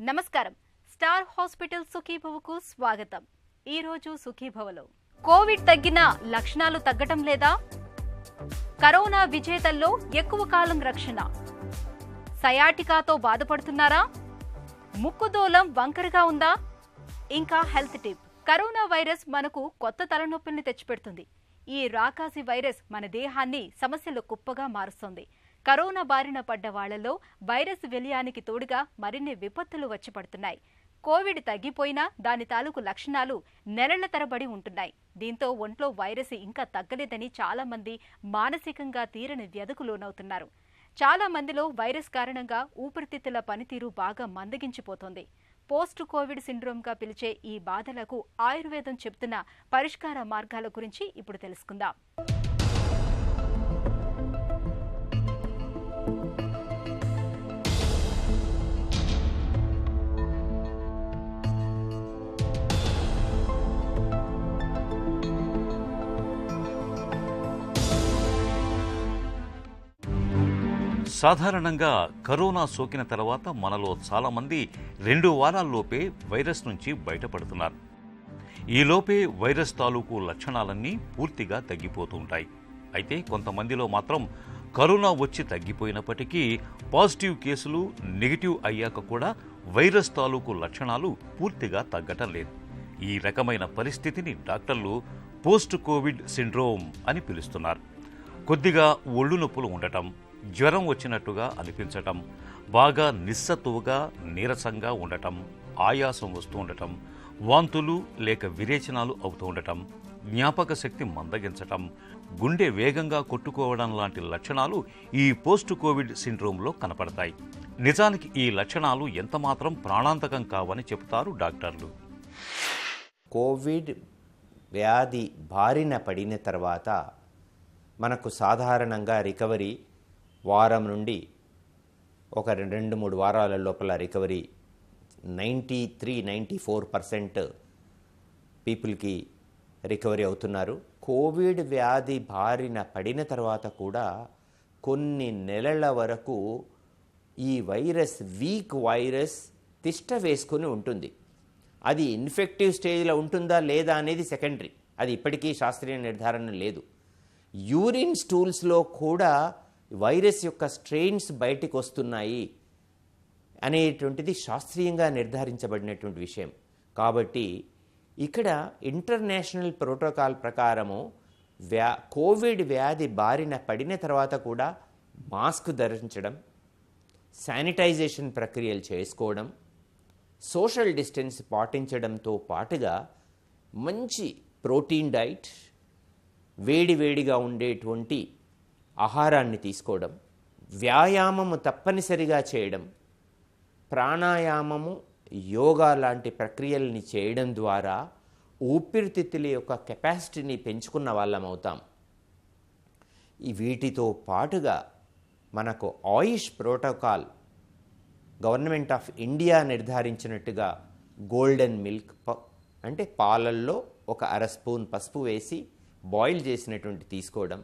నమస్కారం. Star hospital సుఖీభవకు స్వాగతం. ఈ రోజు సుఖీభవలో కోవిడ్ తగ్గిన లక్షణాలు తగ్గటం లేదా? కరోనా విజేతల్లో ఎక్కువ కాలం రక్షణ. సయాటికాతో బాధపడుతున్నారా? ముక్కుదూలం వంకరగా ఉందా? ఇంకా హెల్త్ టిప్. కరోనా వైరస్ మనకు కొత్త తలనొప్పుల్ని తెచ్చిపెడుతుంది. ఈ రాకాసి వైరస్ మన దేహాన్ని సమస్యల కుప్పగా మారుస్తోంది. కరోనా బారిన పడ్డ వాళ్లలో వైరస్ విలయానికి తోడుగా మరిన్ని విపత్తులు వచ్చి పడుతున్నాయి. కోవిడ్ తగ్గిపోయినా దాని తాలూకు లక్షణాలు నెలల తరబడి ఉంటున్నాయి. దీంతో ఒంట్లో వైరస్ ఇంకా తగ్గలేదని చాలా మంది మానసికంగా తీరని వ్యధకు లోనవుతున్నారు. చాలా మందిలో వైరస్ కారణంగా ఊపిరితిత్తుల పనితీరు బాగా మందగించిపోతోంది. పోస్ట్ కోవిడ్ సిండ్రోమ్గా పిలిచే ఈ బాధలకు ఆయుర్వేదం చెబుతున్న పరిష్కార మార్గాల గురించి ఇప్పుడు తెలుసుకుందాం. సాధారణంగా కరోనా సోకిన తర్వాత మనలో చాలామంది 2 వారాల్లోపే వైరస్ నుంచి బయటపడుతున్నారు. ఈలోపే వైరస్ తాలూకు లక్షణాలన్నీ పూర్తిగా తగ్గిపోతూ ఉంటాయి. అయితే కొంతమందిలో మాత్రం కరోనా వచ్చి తగ్గిపోయినప్పటికీ పాజిటివ్ కేసులు నెగిటివ్ అయ్యాక కూడా వైరస్ తాలూకు లక్షణాలు పూర్తిగా తగ్గటం లేదు. ఈ రకమైన పరిస్థితిని డాక్టర్లు పోస్ట్ కోవిడ్ సిండ్రోమ్ అని పిలుస్తున్నారు. కొద్దిగా ఒళ్ళు నొప్పులు ఉండటం, జ్వరం వచ్చినట్టుగా అనిపించటం, బాగా నిస్సత్తువుగా నీరసంగా ఉండటం, ఆయాసం వస్తూ ఉండటం, వాంతులు లేక విరేచనాలు అవుతూ ఉండటం, జ్ఞాపక శక్తి మందగించటం, గుండె వేగంగా కొట్టుకోవడం లాంటి లక్షణాలు ఈ పోస్ట్ కోవిడ్ సిండ్రోమ్లో కనపడతాయి. నిజానికి ఈ లక్షణాలు ఎంతమాత్రం ప్రాణాంతకం కావని చెబుతారు డాక్టర్లు. కోవిడ్ వ్యాధి బారిన పడిన తర్వాత మనకు సాధారణంగా రికవరీ వారం నుండి ఒక 2-3 వారాల లోపల రికవరీ 93-94% పీపుల్కి రికవరీ అవుతున్నారు. కోవిడ్ వ్యాధి బారిన పడిన తర్వాత కూడా కొన్ని నెలల వరకు ఈ వైరస్ వీక్ వైరస్ తిష్ట వేసుకొని ఉంటుంది. అది ఇన్ఫెక్టివ్ స్టేజ్లో ఉంటుందా లేదా అనేది సెకండరీ. అది ఇప్పటికీ శాస్త్రీయ నిర్ధారణ లేదు. యూరిన్ స్టూల్స్లో కూడా వైరస్ యొక్క స్ట్రెయిన్స్ బయటికి వస్తున్నాయి అనేటువంటిది శాస్త్రీయంగా నిర్ధారించబడినటువంటి విషయం. కాబట్టి ఇక్కడ ఇంటర్నేషనల్ ప్రోటోకాల్ ప్రకారము కోవిడ్ వ్యాధి బారిన పడిన తర్వాత కూడా మాస్క్ ధరించడం, శానిటైజేషన్ ప్రక్రియలు చేసుకోవడం, సోషల్ డిస్టెన్స్ పాటించడంతో పాటుగా మంచి ప్రోటీన్ డైట్, వేడివేడిగా ఉండేటువంటి ఆహారాన్ని తీసుకోవడం, వ్యాయామము తప్పనిసరిగా చేయడం, ప్రాణాయామము, యోగా లాంటి ప్రక్రియల్ని చేయడం ద్వారా ఊపిరితిత్తుల యొక్క కెపాసిటీని పెంచుకున్న వాళ్ళం అవుతాం. వీటితో పాటుగా మనకు AYUSH protocol government of India నిర్ధారించినట్టుగా గోల్డెన్ మిల్క్ అంటే పాలల్లో ఒక 1/2 స్పూన్ పసుపు వేసి బాయిల్ చేసినటువంటి తీసుకోవడం,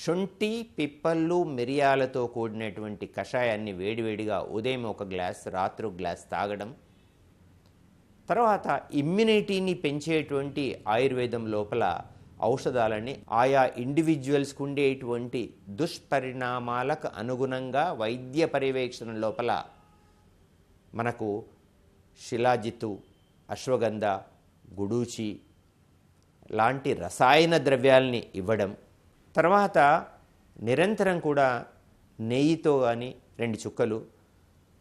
శొంఠి, పిప్పళ్ళు, మిరియాలతో కూడినటువంటి కషాయాన్ని వేడివేడిగా ఉదయం 1 గ్లాస్, రాత్రి 1 గ్లాస్ తాగడం, తర్వాత ఇమ్యూనిటీని పెంచేటువంటి ఆయుర్వేదం లోపల ఔషధాలని ఆయా ఇండివిజువల్స్కి ఉండేటువంటి దుష్పరిణామాలకు అనుగుణంగా వైద్య పర్యవేక్షణ లోపల మనకు శిలాజిత్తు, అశ్వగంధ, గుడూచి లాంటి రసాయన ద్రవ్యాలని ఇవ్వడం, తర్వాత నిరంతరం కూడా నెయ్యితో కానీ 2 చుక్కలు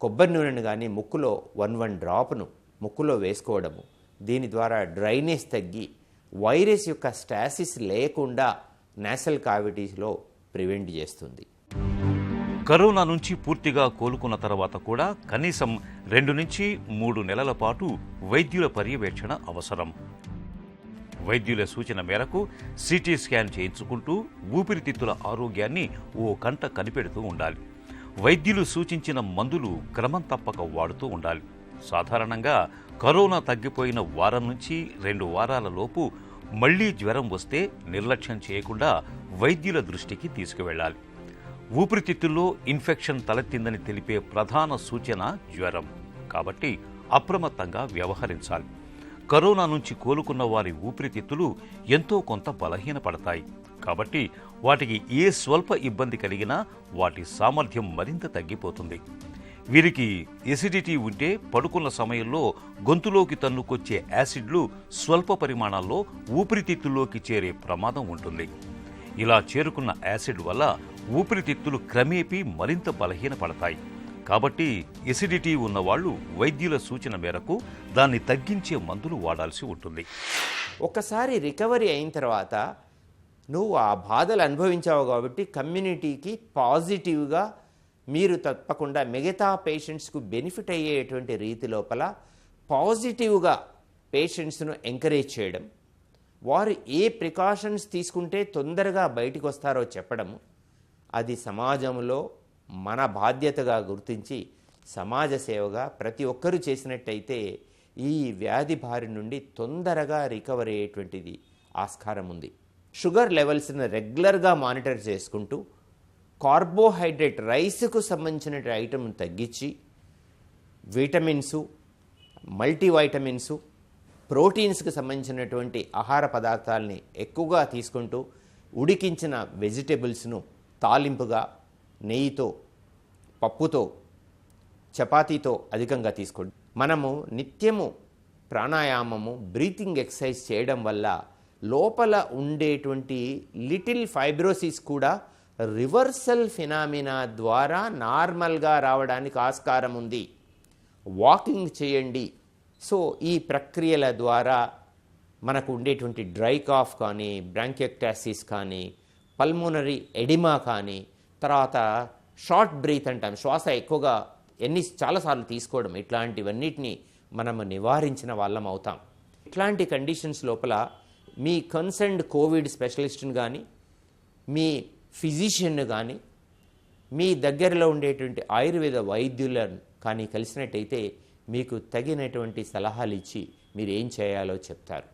కొబ్బరి నూనెను కానీ ముక్కులో 1 డ్రాప్ను ముక్కులో వేసుకోవడము, దీని ద్వారా డ్రైనేజ్ తగ్గి వైరస్ యొక్క స్టాసిస్ లేకుండా నేసల్ కావిటీస్లో ప్రివెంట్ చేస్తుంది. కరోనా నుంచి పూర్తిగా కోలుకున్న తర్వాత కూడా కనీసం 2 నుంచి 3 నెలల పాటు వైద్యుల పర్యవేక్షణ అవసరం. వైద్యుల సూచన మేరకు సిటీ స్కాన్ చేయించుకుంటూ ఊపిరితిత్తుల ఆరోగ్యాన్ని ఓ కంట కనిపెడుతూ ఉండాలి. వైద్యులు సూచించిన మందులు క్రమం తప్పక వాడుతూ ఉండాలి. సాధారణంగా కరోనా తగ్గిపోయిన వారం నుంచి 2 వారాల లోపు మళ్లీ జ్వరం వస్తే నిర్లక్ష్యం చేయకుండా వైద్యుల దృష్టికి తీసుకువెళ్లాలి. ఊపిరితిత్తుల్లో ఇన్ఫెక్షన్ తలెత్తిందని తెలిపే ప్రధాన సూచన జ్వరం. కాబట్టి అప్రమత్తంగా వ్యవహరించాలి. కరోనా నుంచి కోలుకున్న వారి ఊపిరితిత్తులు ఎంతో కొంత బలహీనపడతాయి. కాబట్టి వాటికి ఏ స్వల్ప ఇబ్బంది కలిగినా వాటి సామర్థ్యం మరింత తగ్గిపోతుంది. వీరికి ఎసిడిటీ ఉంటే పడుకున్న సమయంలో గొంతులోకి తన్నుకొచ్చే యాసిడ్లు స్వల్ప పరిమాణాల్లో ఊపిరితిత్తుల్లోకి చేరే ప్రమాదం ఉంటుంది. ఇలా చేరుకున్న యాసిడ్ వల్ల ఊపిరితిత్తులు క్రమేపీ మరింత బలహీనపడతాయి. కాబట్టి ఎసిడిటీ ఉన్నవాళ్లు వైద్యుల సూచన మేరకు దాన్ని తగ్గించే మందులు వాడాల్సి ఉంటుంది. ఒకసారి రికవరీ అయిన తర్వాత నువ్వు ఆ బాధలు అనుభవించావు కాబట్టి కమ్యూనిటీకి పాజిటివ్గా మీరు తప్పకుండా మిగతా పేషెంట్స్కు బెనిఫిట్ అయ్యేటువంటి రీతి లోపల పాజిటివ్గా పేషెంట్స్ను ఎంకరేజ్ చేయడం, వారు ఏ ప్రికాషన్స్ తీసుకుంటే తొందరగా బయటికి వస్తారో చెప్పడము, అది సమాజంలో మన బాధ్యతగా గుర్తించి సమాజ సేవగా ప్రతి ఒక్కరూ చేసినట్టయితే ఈ వ్యాధి బారి నుండి తొందరగా రికవర్ అయ్యేటువంటిది ఆస్కారం ఉంది. షుగర్ లెవెల్స్ని రెగ్యులర్గా మానిటర్ చేసుకుంటూ కార్బోహైడ్రేట్ రైస్కు సంబంధించిన ఐటమ్ తగ్గించి విటమిన్సు, మల్టీవైటమిన్సు, ప్రోటీన్స్కి సంబంధించినటువంటి ఆహార పదార్థాలని ఎక్కువగా తీసుకుంటూ ఉడికించిన వెజిటేబుల్స్ను తాలింపుగా నెయ్యితో, పప్పుతో, చపాతీతో అధికంగా తీసుకోండి. మనము నిత్యము ప్రాణాయామము, బ్రీతింగ్ ఎక్సర్సైజ్ చేయడం వల్ల లోపల ఉండేటువంటి లిటిల్ ఫైబ్రోసిస్ కూడా రివర్సల్ ఫినామినా ద్వారా నార్మల్గా రావడానికి ఆస్కారం ఉంది. వాకింగ్ చేయండి. సో ఈ ప్రక్రియల ద్వారా మనకు ఉండేటువంటి డ్రై కాఫ్ కానీ, బ్రాంకియోక్టాసిస్ కానీ, పల్మోనరీ ఎడిమా కానీ, తర్వాత షార్ట్ బ్రీత్ అంటాం, శ్వాస ఎక్కువగా చాలాసార్లు తీసుకోవడం, ఇట్లాంటివన్నిటిని మనము నివారించిన వాళ్ళం అవుతాం. ఇట్లాంటి కండిషన్స్ లోపల మీ కన్సర్న్డ్ కోవిడ్ స్పెషలిస్ట్ని కానీ, మీ ఫిజిషియన్ను కానీ, మీ దగ్గరలో ఉండేటువంటి ఆయుర్వేద వైద్యులను కానీ కలిసినట్టయితే మీకు తగినటువంటి సలహాలు ఇచ్చి మీరు ఏం చేయాలో చెప్తారు.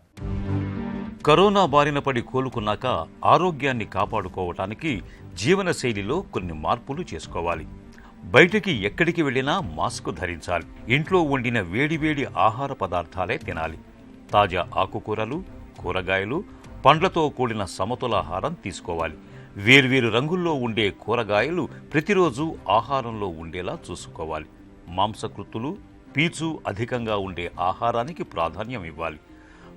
కరోనా బారిన పడి కోలుకున్నాక ఆరోగ్యాన్ని కాపాడుకోవటానికి జీవనశైలిలో కొన్ని మార్పులు చేసుకోవాలి. బయటికి ఎక్కడికి వెళ్ళినా మాస్క్ ధరించాలి. ఇంట్లో వండిన వేడివేడి ఆహార పదార్థాలే తినాలి. తాజా ఆకుకూరలు, కూరగాయలు, పండ్లతో కూడిన సమతులాహారం తీసుకోవాలి. వేర్వేరు రంగుల్లో ఉండే కూరగాయలు ప్రతిరోజు ఆహారంలో ఉండేలా చూసుకోవాలి. మాంసకృత్తులు, పీచు అధికంగా ఉండే ఆహారానికి ప్రాధాన్యం ఇవ్వాలి.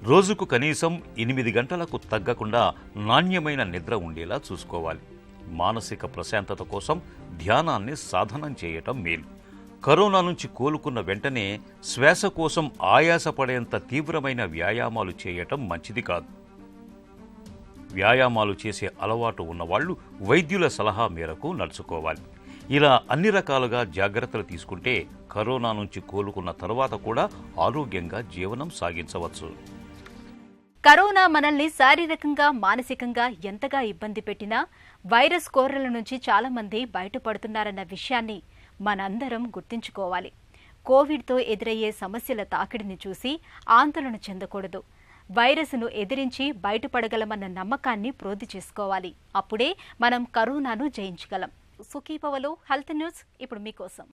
రోజుకు కనీసం 8 గంటలకు తగ్గకుండా నాణ్యమైన నిద్ర ఉండేలా చూసుకోవాలి. మానసిక ప్రశాంతత కోసం ధ్యానాన్ని సాధనం చేయటం మేలు. కరోనా నుంచి కోలుకున్న వెంటనే శ్వాస కోసం ఆయాసపడేంత తీవ్రమైన వ్యాయామాలు చేయటం మంచిది కాదు. వ్యాయామాలు చేసే అలవాటు ఉన్నవాళ్లు వైద్యుల సలహా మేరకు నడుచుకోవాలి. ఇలా అన్ని రకాలుగా జాగ్రత్తలు తీసుకుంటే కరోనా నుంచి కోలుకున్న తర్వాత కూడా ఆరోగ్యంగా జీవనం సాగించవచ్చు. కరోనా మనల్ని శారీరకంగా, మానసికంగా ఎంతగా ఇబ్బంది పెట్టినా వైరస్ కోరల నుంచి చాలా మంది బయటపడుతున్నారన్న విషయాన్ని మనందరం గుర్తుంచుకోవాలి. కోవిడ్తో ఎదురయ్యే సమస్యల తాకిడిని చూసి ఆందోళన చెందకూడదు. వైరస్ను ఎదిరించి బయటపడగలమన్న నమ్మకాన్ని ప్రోధి చేసుకోవాలి. అప్పుడే మనం కరోనాను జయించగలం. సుఖీభవలో హెల్త్ న్యూస్ ఇప్పుడు మీకోసం.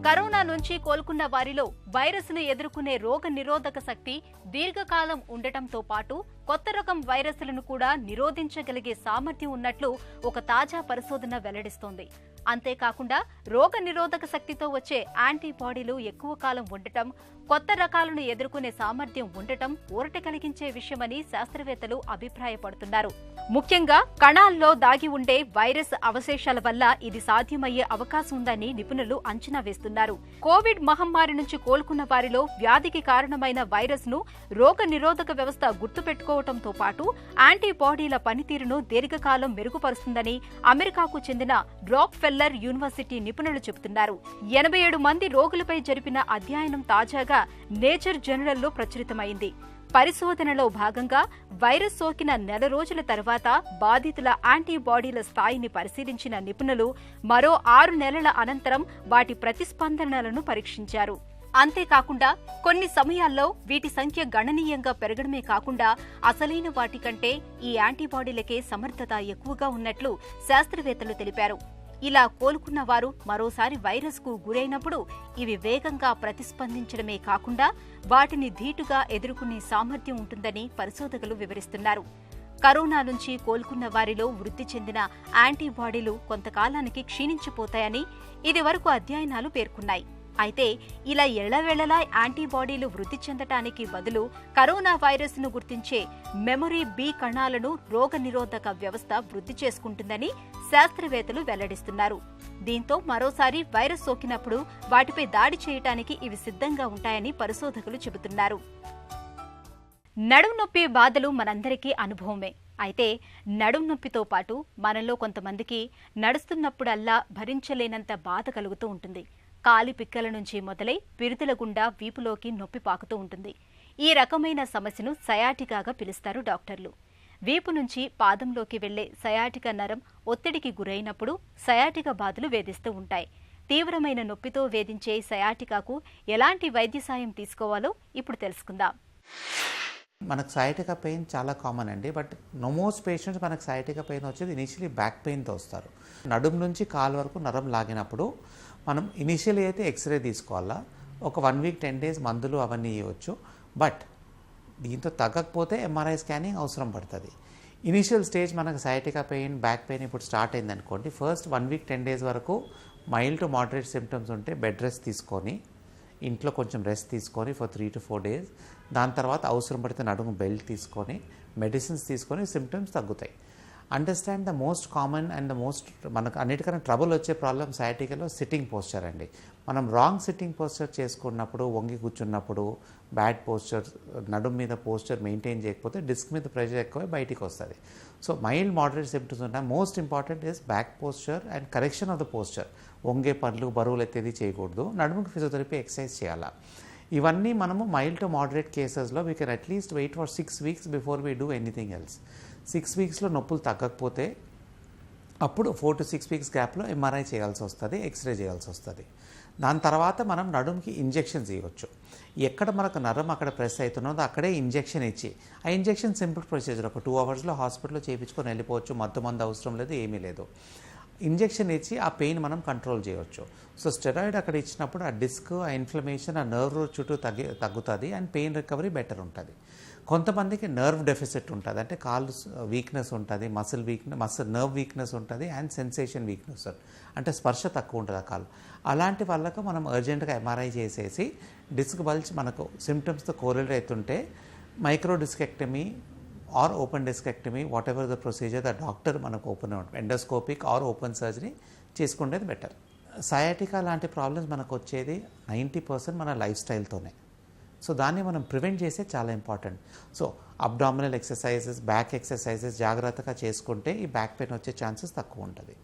కరోనా నుంచి కోలుకున్న వారిలో వైరస్ను ఎదుర్కొనే రోగ నిరోధక శక్తి దీర్ఘకాలం ఉండటంతో పాటు కొత్త రకం వైరస్లను కూడా నిరోధించగలిగే సామర్థ్యం ఉన్నట్లు ఒక తాజా పరిశోధన వెల్లడిస్తోంది. అంతేకాకుండా రోగ నిరోధక శక్తితో వచ్చే యాంటీబాడీలు ఎక్కువ కాలం ఉండటం, కొత్త రకాలను ఎదుర్కొనే సామర్థ్యం ఉండటం ఊరట కలిగించే విషయమని శాస్త్రవేత్తలు అభిప్రాయపడుతున్నారు. ముఖ్యంగా కణాల్లో దాగి ఉండే వైరస్ అవశేషాల వల్ల ఇది సాధ్యమయ్యే అవకాశం ఉందని నిపుణులు అంచనా వేస్తున్నారు. కోవిడ్ మహమ్మారి నుంచి కోలుకున్న వారిలో వ్యాధికి కారణమైన వైరస్ ను రోగ నిరోధక వ్యవస్థ గుర్తుపెట్టుకోవడంతో పాటు యాంటీబాడీల పనితీరును దీర్ఘకాలం మెరుగుపరుస్తుందని అమెరికాకు చెందిన డ్రాక్ ఫెల్లర్ యూనివర్సిటీ నిపుణులు చెబుతున్నారు. 87 మంది రోగులపై జరిపిన అధ్యయనం తాజాగా నేచర్ జర్నల్లో ప్రచురితమైంది. పరిశోధనలో భాగంగా వైరస్ సోకిన నెల రోజుల తర్వాత బాధితుల యాంటీబాడీల స్థాయిని పరిశీలించిన నిపుణులు మరో 6 నెలల అనంతరం వాటి ప్రతిస్పందనలను పరీక్షించారు. అంతేకాకుండా కొన్ని సమయాల్లో వీటి సంఖ్య గణనీయంగా పెరగడమే కాకుండా అసలైన వాటికంటే ఈ యాంటీబాడీలకే సమర్థత ఎక్కువగా ఉన్నట్లు శాస్త్రవేత్తలు తెలిపారు. ఇలా కోలుకున్న వారు మరోసారి వైరస్కు గురైనప్పుడు ఇవి వేగంగా ప్రతిస్పందించడమే కాకుండా వాటిని ధీటుగా ఎదుర్కొనే సామర్థ్యం ఉంటుందని పరిశోధకులు వివరిస్తున్నారు. కరోనా నుంచి కోలుకున్న వారిలో వృద్ధి చెందిన యాంటీబాడీలు కొంతకాలానికి క్షీణించిపోతాయని ఇదివరకు అధ్యయనాలు పేర్కొన్నాయి. అయితే ఇలా ఎళ్లవేళలా యాంటీబాడీలు వృద్ధి చెందటానికి బదులు కరోనా వైరస్ ను గుర్తించే మెమరీ బి కణాలను రోగనిరోధక వ్యవస్థ వృద్ధి చేసుకుంటుందని శాస్త్రవేత్తలు వెల్లడిస్తున్నారు. దీంతో మరోసారి వైరస్ సోకినప్పుడు వాటిపై దాడి చేయటానికి ఇవి సిద్ధంగా ఉంటాయని పరిశోధకులు చెబుతున్నారు. నడుం నొప్పి బాధలు మనందరికీ అనుభవమే. అయితే నడుం నొప్పితో పాటు మనలో కొంతమందికి నడుస్తున్నప్పుడల్లా భరించలేనంత బాధ కలుగుతూ ఉంటుంది. కాలి పిక్కల నుంచి మొదలై పిరుదుల గుండా వీపులోకి నొప్పి పాకుతూ ఉంటుంది. ఈ రకమైన సమస్యను సయాటికాగా పిలుస్తారు డాక్టర్లు. వీపు నుంచి పాదంలోకి వెళ్లే సయాటిక నరం ఒత్తిడికి గురైనప్పుడు సయాటిక బాధలు వేధిస్తూ ఉంటాయి. తీవ్రమైన నొప్పితో వేధించే సయాటికాకు ఎలాంటి వైద్య సాయం తీసుకోవాలో ఇప్పుడు తెలుసుకుందాం. మనకు సయాటికా పెయిన్ చాలా కామన్ అండి. బట్ మోస్ట్ పేషెంట్స్ మనకు సయాటికా పెయిన్ వచ్చేది ఇనిషియలీ బ్యాక్ పెయిన్తో వస్తారు. నడుం నుంచి కాలు వరకు నరం లాగినప్పుడు మనం ఇనిషియలీ అయితే ఎక్స్రే తీసుకోవాలా. ఒక 1 వీక్ 10 డేస్ మందులు అవన్నీ ఇవ్వచ్చు. బట్ దీంతో తగ్గకపోతే ఎంఆర్ఐ స్కానింగ్ అవసరం పడుతుంది. ఇనిషియల్ స్టేజ్ మనకు సయాటికా పెయిన్, బ్యాక్ పెయిన్ ఇప్పుడు స్టార్ట్ అయింది అనుకోండి, ఫస్ట్ 1 వీక్ 10 డేస్ వరకు మైల్డ్ టు మోడరేట్ సిమ్టమ్స్ ఉంటే బెడ్ రెస్ట్ తీసుకొని ఇంట్లో కొంచెం రెస్ట్ తీసుకొని ఫర్ 3 to 4 డేస్, దాని తర్వాత అవసరం పడితే నడుము బెల్ట్ తీసుకొని మెడిసిన్స్ తీసుకొని సిమ్టమ్స్ తగ్గుతాయి. Understand the most common and the most మనకు అన్నిటికన్నా ట్రబుల్ వచ్చే ప్రాబ్లమ్ సయాటికాలో సిట్టింగ్ పోస్చర్ అండి. మనం రాంగ్ సిట్టింగ్ పోస్చర్ చేసుకున్నప్పుడు, వంగి కూర్చున్నప్పుడు, బ్యాడ్ పోస్చర్, నడుము మీద పోస్చర్ మెయింటైన్ చేయకపోతే డిస్క్ మీద ప్రెషర్ ఎక్కువ బయటికి వస్తుంది. సో మైల్డ్ మోడరేట్ సిమ్టమ్స్ ఉన్నాయి. Most important is back posture and correction of the posture. వంగే పనులు, బరువులు ఎత్తేది చేయకూడదు. నడుముకి ఫిజియోథెరపీ ఎక్సర్సైజ్ చేయాలా. ఇవన్నీ మనము మైల్డ్ టు మోడరేట్ కేసెస్లో we can at least wait for 6 weeks before we do anything else. 6 వీక్స్లో నొప్పులు తగ్గకపోతే అప్పుడు 4 to 6 వీక్స్ గ్యాప్లో ఎంఆర్ఐ చేయాల్సి వస్తుంది, ఎక్స్రే చేయాల్సి వస్తుంది. దాని తర్వాత మనం నడుముకి ఇంజెక్షన్స్ ఇవ్వచ్చు. ఎక్కడ మనకు నరం అక్కడ ప్రెస్ అవుతున్నదో అక్కడే ఇంజెక్షన్ ఇచ్చి, ఆ ఇంజెక్షన్ సింపుల్ ప్రొసీజర్, ఒక 2 అవర్స్లో హాస్పిటల్లో చేయించుకొని వెళ్ళిపోవచ్చు. మందు అవసరం లేదు, ఏమీ లేదు. ఇంజెక్షన్ ఇచ్చి ఆ పెయిన్ మనం కంట్రోల్ చేయవచ్చు. సో స్టెరాయిడ్ అక్కడ ఇచ్చినప్పుడు ఆ డిస్క్, ఆ ఇన్ఫ్లమేషన్, ఆ నర్వ్ రూట్ చుట్టూ తగ్గుతుంది అండ్ పెయిన్ రికవరీ బెటర్ ఉంటుంది. కొంతమందికి నర్వ్ డెఫిసిట్ ఉంటుంది, అంటే కాళ్ళు వీక్నెస్ ఉంటుంది, నర్వ్ వీక్నెస్ ఉంటుంది అండ్ సెన్సేషన్ వీక్నెస్, అంటే స్పర్శ తక్కువ ఉంటుంది ఆ కాళ్ళు. అలాంటి వాళ్ళకు మనం అర్జెంటుగా ఎంఆర్ఐ చేసేసి డిస్క్ బల్జ్ మనకు సిమ్టమ్స్తో కోరిలేట్ అవుతుంటే micro discectomy or open discectomy, whatever the procedure the doctor మనకు open endoscopic or open surgery చేసుకునేది బెటర్. సయాటికా లాంటి ప్రాబ్లమ్స్ మనకు వచ్చేది 90% మన లైఫ్ స్టైల్తోనే. సో దాన్ని మనం ప్రివెంట్ చేసే చాలా important. So abdominal exercises, back exercises జాగ్రత్తగా చేసుకుంటే ఈ బ్యాక్ పెయిన్ వచ్చే ఛాన్సెస్ తక్కువ ఉంటుంది.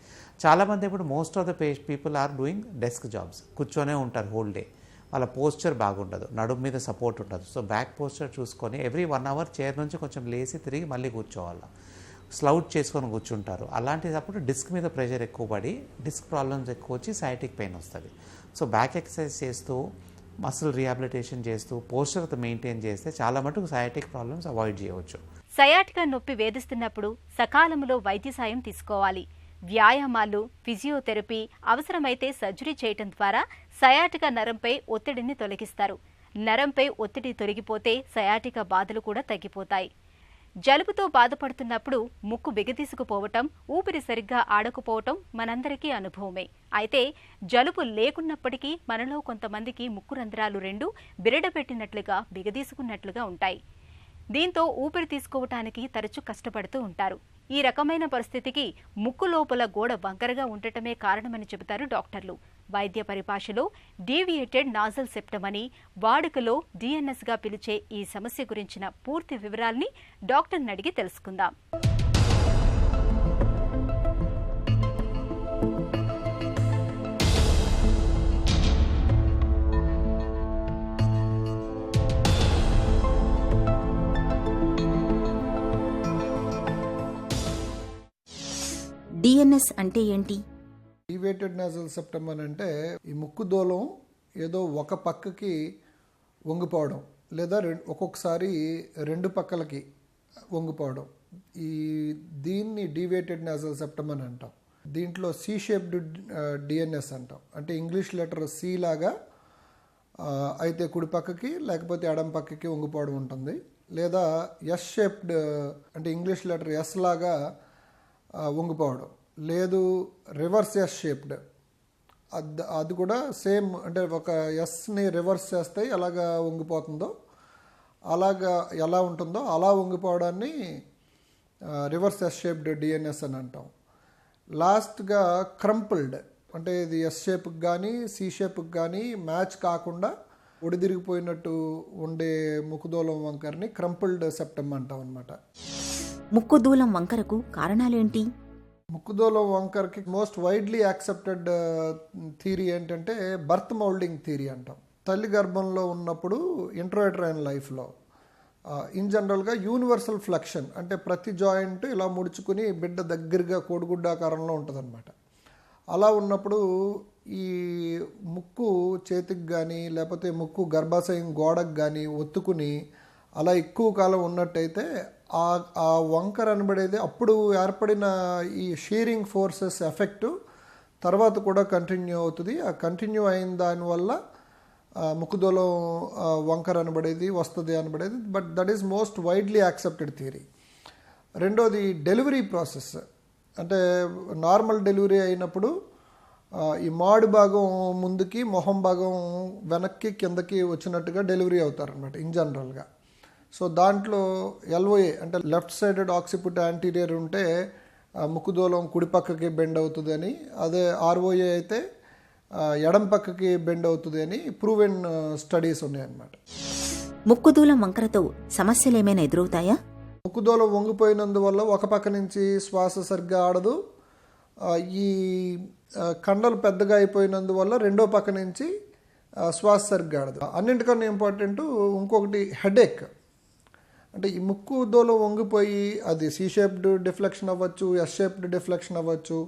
చాలామంది ఇప్పుడు most of the people are doing desk jobs, కూర్చొనే ఉంటారు హోల్ డే. వాళ్ళ పోస్చర్ బాగుండదు, నడుము మీద సపోర్ట్ ఉండదు. సో బ్యాక్ పోస్చర్ చూసుకొని ఎవ్రీ 1 అవర్ చైర్ నుంచి కొంచెం లేసి తిరిగి మళ్ళీ కూర్చోవాలి. స్లౌట్ చేసుకొని కూర్చుంటారు. అలాంటిదప్పుడు డిస్క్ మీద ప్రెషర్ ఎక్కువ పడి డిస్క్ ప్రాబ్లమ్స్ ఎక్కువ వచ్చి సయాటిక్ పెయిన్ వస్తుంది. సో బ్యాక్ ఎక్సర్సైజ్ చేస్తూ, మసిల్ రీహాబిలిటేషన్ చేస్తూ, పోస్చర్తో మెయింటైన్ చేస్తే చాలా మటుకు సయాటిక్ ప్రాబ్లమ్స్ అవాయిడ్ చేయవచ్చు. సయాటికా నొప్పి వేధిస్తున్నప్పుడు సకాలంలో వైద్య సాయం తీసుకోవాలి. వ్యాయామాలు, ఫిజియోథెరపీ, అవసరమైతే సర్జరీ చేయటం ద్వారా సయాటికా నరంపై ఒత్తిడిని తొలగిస్తారు. నరంపై ఒత్తిడి తొలగిపోతే సయాటికా బాధలు కూడా తగ్గిపోతాయి. జలుబుతో బాధపడుతున్నప్పుడు ముక్కు బిగదీసుకుపోవటం, ఊపిరి సరిగ్గా ఆడకపోవటం మనందరికీ అనుభవమే. అయితే జలుబు లేకున్నప్పటికీ మనలో కొంతమందికి ముక్కు రంధ్రాలు 2 బిరడపెట్టినట్లుగా, బిగదీసుకున్నట్లుగా ఉంటాయి. దీంతో ఊపిరి తీసుకోవటానికి తరచూ కష్టపడుతూ ఉంటారు. ఈ రకమైన పరిస్థితికి ముక్కు లోపల గోడ వంకరగా ఉండటమే కారణమని చెబుతారు డాక్టర్లు. వైద్య పరిభాషలో డీవియేటెడ్ నాజల్ సెప్టమ్ అని, వాడుకలో డిఎన్ఎస్ గా పిలిచే ఈ సమస్య గురించిన పూర్తి వివరాల్ని డాక్టర్ని అడిగి తెలుసుకుందాం. డిఎన్ఎస్ అంటే ఏంటి? డీవియేటెడ్ నాజల్ సెప్టమ్ అని అంటే ఈ ముక్కు దూలం ఏదో ఒక పక్కకి వంగిపోవడం లేదా ఒక్కొక్కసారి రెండు పక్కలకి వంగిపోవడం, దీన్ని డీవియేటెడ్ నాజల్ సెప్టమ్ అని అంటాం. దీంట్లో సి షేప్డ్ డిఎన్ఎస్ అంటాం. అంటే ఇంగ్లీష్ లెటర్ సి లాగా అయితే కుడి పక్కకి లేకపోతే ఎడం పక్కకి వంగిపోవడం ఉంటుంది, లేదా ఎస్ షేప్డ్ అంటే ఇంగ్లీష్ లెటర్ ఎస్ లాగా వంగిపోవడం, లేదు రివర్స్ ఎస్ షేప్డ్, అది కూడా సేమ్, అంటే ఒక ఎస్ని రివర్స్ చేస్తే ఎలాగా వంగిపోతుందో అలాగా ఎలా ఉంటుందో అలా వంగిపోవడాన్ని రివర్స్ ఎస్ షేప్డ్ డిఎన్ఎస్ అని అంటాం. లాస్ట్గా క్రంపుల్డ్, అంటే ఇది ఎస్ షేప్కి కానీ సి షేప్కి కానీ మ్యాచ్ కాకుండా ఒడిదిరిగిపోయినట్టు ఉండే ముక్కుదూలం వంకరని క్రంపుల్డ్ సెప్టమ్ అంటాం అనమాట. ముక్కుదూలం వంకరకు కారణాలేంటి? ముక్కుదూలం వంకరకి మోస్ట్ వైడ్లీ యాక్సెప్టెడ్ థియరీ ఏంటంటే బర్త్ మౌల్డింగ్ థియరీ అంటాం. తల్లి గర్భంలో ఉన్నప్పుడు ఇంట్రోయూటరైన్ లైఫ్లో ఇన్ జనరల్గా యూనివర్సల్ ఫ్లెక్షన్, అంటే ప్రతి జాయింట్ ఇలా ముడుచుకుని బిడ్డ దగ్గరగా కోడిగుడ్డాకారంలో ఉంటుందన్నమాట. అలా ఉన్నప్పుడు ఈ ముక్కు చేతికి కానీ లేకపోతే ముక్కు గర్భాశయం గోడకు కానీ ఒత్తుకుని అలా ఎక్కువ కాలం ఉన్నట్టయితే ఆ వంకర అనబడేది అప్పుడు ఏర్పడిన ఈ షీరింగ్ ఫోర్సెస్ ఎఫెక్టు తర్వాత కూడా కంటిన్యూ అవుతుంది. ఆ కంటిన్యూ అయిన దానివల్ల ముక్కుదూలం వంకర అనబడేది వస్తుంది అనబడేది. But that is most widely accepted theory. రెండోది డెలివరీ ప్రాసెస్, అంటే నార్మల్ డెలివరీ అయినప్పుడు ఈ మాడు భాగం ముందుకి మొహం భాగం వెనక్కి కిందకి వచ్చినట్టుగా డెలివరీ అవుతారనమాట ఇన్ జనరల్గా. సో దాంట్లో ఎల్ఓఏ అంటే లెఫ్ట్ సైడెడ్ ఆక్సిపుట్ యాంటీరియర్ ఉంటే ముక్కుదూలం కుడి పక్కకి బెండ్ అవుతుంది అని, అదే ఆర్ఓఏ అయితే ఎడం పక్కకి బెండ్ అవుతుంది అని ప్రూవెన్ స్టడీస్ ఉన్నాయన్నమాట. ముక్కుదూలం వంకరతో సమస్యలు ఏమైనా ఎదురవుతాయా? ముక్కుదూలం వంగిపోయినందువల్ల ఒక పక్క నుంచి శ్వాస సరిగ్గా ఆడదు, ఈ కండలు పెద్దగా అయిపోయినందువల్ల రెండో పక్క నుంచి శ్వాస సరిగ్గా ఆడదు. అన్నింటికన్నా ఇంపార్టెంట్ ఇంకొకటి హెడేక్. అంటే ఈ ముక్కు దూలం వంగిపోయి అది సి షేప్డ్ డిఫ్లెక్షన్ అవ్వచ్చు, ఎస్ షేప్డ్ డిఫ్లెక్షన్ అవ్వచ్చు.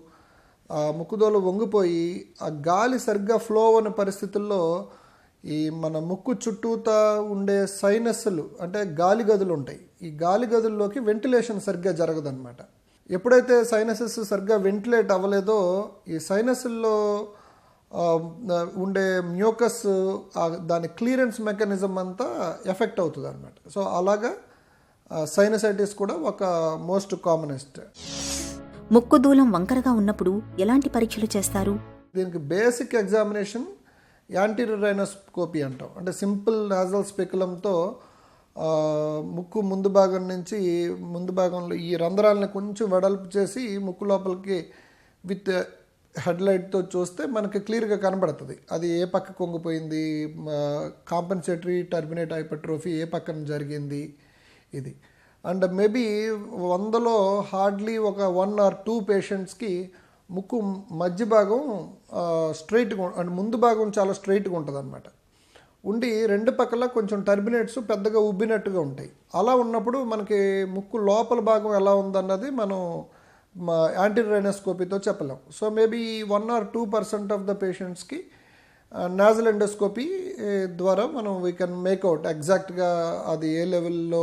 ముక్కుదోలు వంగిపోయి ఆ గాలి సరిగ్గా ఫ్లో అనే పరిస్థితుల్లో ఈ మన ముక్కు చుట్టూతా ఉండే సైనస్లు అంటే గాలి గదులు ఉంటాయి. ఈ గాలి గదుల్లోకి వెంటిలేషన్ సరిగ్గా జరగదన్నమాట. ఎప్పుడైతే సైనసెస్ సరిగ్గా వెంటిలేట్ అవ్వలేదో ఈ సైనస్ల్లో ఉండే మ్యూకస్ దాని క్లియరెన్స్ మెకానిజం అంతా ఎఫెక్ట్ అవుతుంది అనమాట. సో అలాగా సైనసైటిస్ కూడా ఒక మోస్ట్ కామనెస్ట్. ముక్కుదూలం వంకరగా ఉన్నప్పుడు ఎలాంటి పరీక్షలు చేస్తారు? దీనికి బేసిక్ ఎగ్జామినేషన్ యాంటీరియర్ రైనోస్కోపీ అంటాం. అంటే సింపుల్ నాజల్ స్పెక్యులంతో ముక్కు ముందు భాగం నుంచి ముందు భాగంలో ఈ రంధ్రాలను కొంచెం వెడల్పు చేసి ముక్కు లోపలికి విత్ హెడ్లైట్తో చూస్తే మనకి క్లియర్గా కనబడుతుంది అది ఏ పక్క కొంగిపోయింది, కాంపెన్సేటరీ టర్మినేట్ హైపర్ట్రోఫీ ఏ పక్కన జరిగింది ఇది. అండ్ మేబీ 100లో హార్డ్లీ ఒక 1 or 2 పేషెంట్స్కి ముక్కు మధ్య భాగం స్ట్రైట్గా అండ్ ముందు భాగం చాలా స్ట్రైట్గా ఉంటుంది అనమాట. ఉండి రెండు పక్కల కొంచెం టర్బినేట్స్ పెద్దగా ఉబ్బినట్టుగా ఉంటాయి. అలా ఉన్నప్పుడు మనకి ముక్కు లోపల భాగం ఎలా ఉందన్నది మనం యాంటీరియర్ రైనోస్కోపీతో చెప్పలేం. So maybe 1 or 2% of the పేషెంట్స్కి నాజల్ ఎండోస్కోపీ ద్వారా మనం వీ కెన్ మేక్అవుట్ ఎగ్జాక్ట్గా అది ఏ లెవెల్లో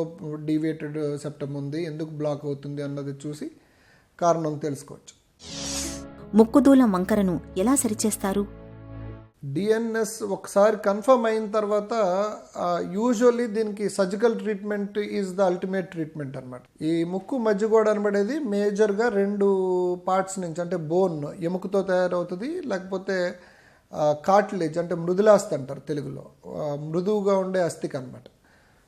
డీవియేటెడ్ సెప్టమ్ ఉంది, ఎందుకు బ్లాక్ అవుతుంది అన్నది చూసి కారణం తెలుసుకోవచ్చు. ముక్కుదూలం వంకరను ఎలా సరిచేస్తారు? డిఎన్ఎస్ ఒకసారి కన్ఫర్మ్ అయిన తర్వాత యూజువల్లీ దీనికి surgical treatment is the ultimate treatment అనమాట. ఈ ముక్కు మధ్యగోడ అనబడేది మేజర్గా 2 పార్ట్స్ నుంచి, అంటే బోన్ ఎముకతో తయారవుతుంది, లేకపోతే కార్టిలేజ్ అంటే మృదులాస్థి అంటారు తెలుగులో, మృదువుగా ఉండే అస్థికి అనమాట.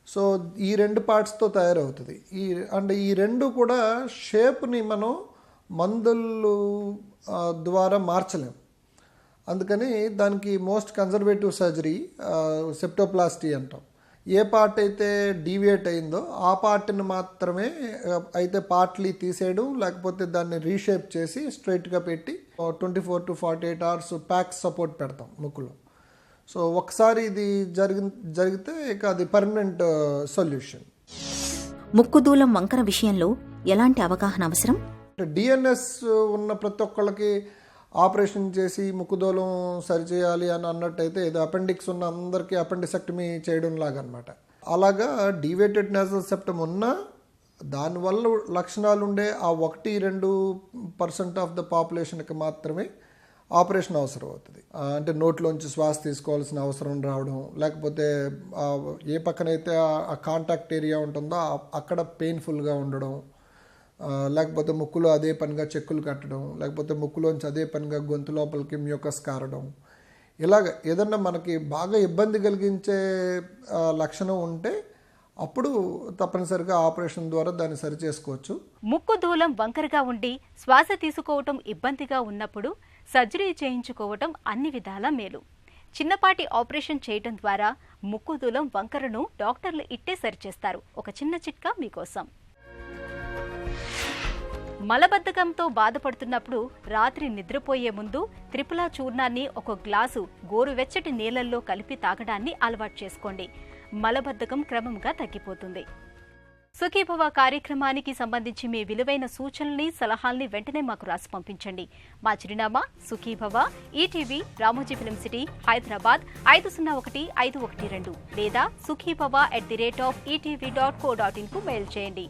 సో ఈ 2 పార్ట్స్తో తయారవుతుంది. ఈ 2 కూడా షేప్ని మనం మందులు ద్వారా మార్చలేం. అందుకని దానికి మోస్ట్ కన్జర్వేటివ్ సర్జరీ సెప్టోప్లాస్టీ అంటాం. ఏ పార్ట్ అయితే డీవియేట్ అయిందో ఆ పార్ట్ని మాత్రమే అయితే పార్ట్లీ తీసేయడం, లేకపోతే దాన్ని రీషేప్ చేసి స్ట్రైట్గా పెట్టి 24 to 48 hours ప్యాక్ సపోర్ట్ పెడతాం ముక్కులో. సో ఒకసారి ఇది జరిగితే ఇక అది పర్మనెంట్ సొల్యూషన్. ముక్కుదూలం వంకర విషయంలో ఎలాంటి అవగాహన అవసరం? డిఎన్ఎస్ ఉన్న ప్రతి ఒక్కళ్ళకి ఆపరేషన్ చేసి ముక్కుదూలం సరిచేయాలి అని అన్నట్టయితే ఏదో అపెండిక్స్ ఉన్న అందరికీ అపెండిసెక్టమీ చేయడం లాగా అనమాట. అలాగా డీవేటెడ్ నేజల్ సెప్టమ్ ఉన్నా దానివల్ల లక్షణాలు ఉండే ఆ 1-2% ఆఫ్ ద పాపులేషన్కి మాత్రమే ఆపరేషన్ అవసరం అవుతుంది. అంటే నోట్లోంచి శ్వాస తీసుకోవాల్సిన అవసరం రావడం, లేకపోతే ఏ పక్కనైతే ఆ కాంటాక్ట్ ఏరియా ఉంటుందో అక్కడ పెయిన్ఫుల్గా ఉండడం, లేకపోతే ముక్కులో అదే పనిగా చెక్కులు కట్టడం, లేకపోతే ముక్కులోంచి అదే పనిగా గొంతు లోపలికి మ్యూకస్ కారడం, ఇలాగ ఏదన్నా మనకి బాగా ఇబ్బంది కలిగించే లక్షణం ఉంటే అప్పుడు తప్పనిసరిగా ఆపరేషన్ ద్వారా దాన్ని సరి చేసుకోవచ్చు. ముక్కు దూలం వంకరగా ఉండి శ్వాస తీసుకోవటం ఇబ్బందిగా ఉన్నప్పుడు సర్జరీ చేయించుకోవటం అన్ని విధాలా మేలు. చిన్నపాటి ఆపరేషన్ చేయటం ద్వారా ముక్కు దూలం వంకరను డాక్టర్లు ఇట్టే సరిచేస్తారు. ఒక చిన్న చిట్కా మీకోసం. మలబద్ధకంతో బాధపడుతున్నప్పుడు రాత్రి నిద్రపోయే ముందు త్రిపుల చూర్ణాన్ని ఒక గ్లాసు గోరువెచ్చటి నీళ్లలో కలిపి తాగడాన్ని అలవాటు చేసుకోండి. మలబద్ధకం క్రమంగా తగ్గిపోతుంది. సుఖీభవ కార్యక్రమానికి సంబంధించి మీ విలువైన సూచనల్ని, సలహాల్ని వెంటనే మాకు రాసి పంపించండి. మా చిరునామా Sukhibhava, ETV, Ramoji film city, Hyderabad 501512 లేదా sukhibhava@etv.co.in కు మెయిల్ చేయండి.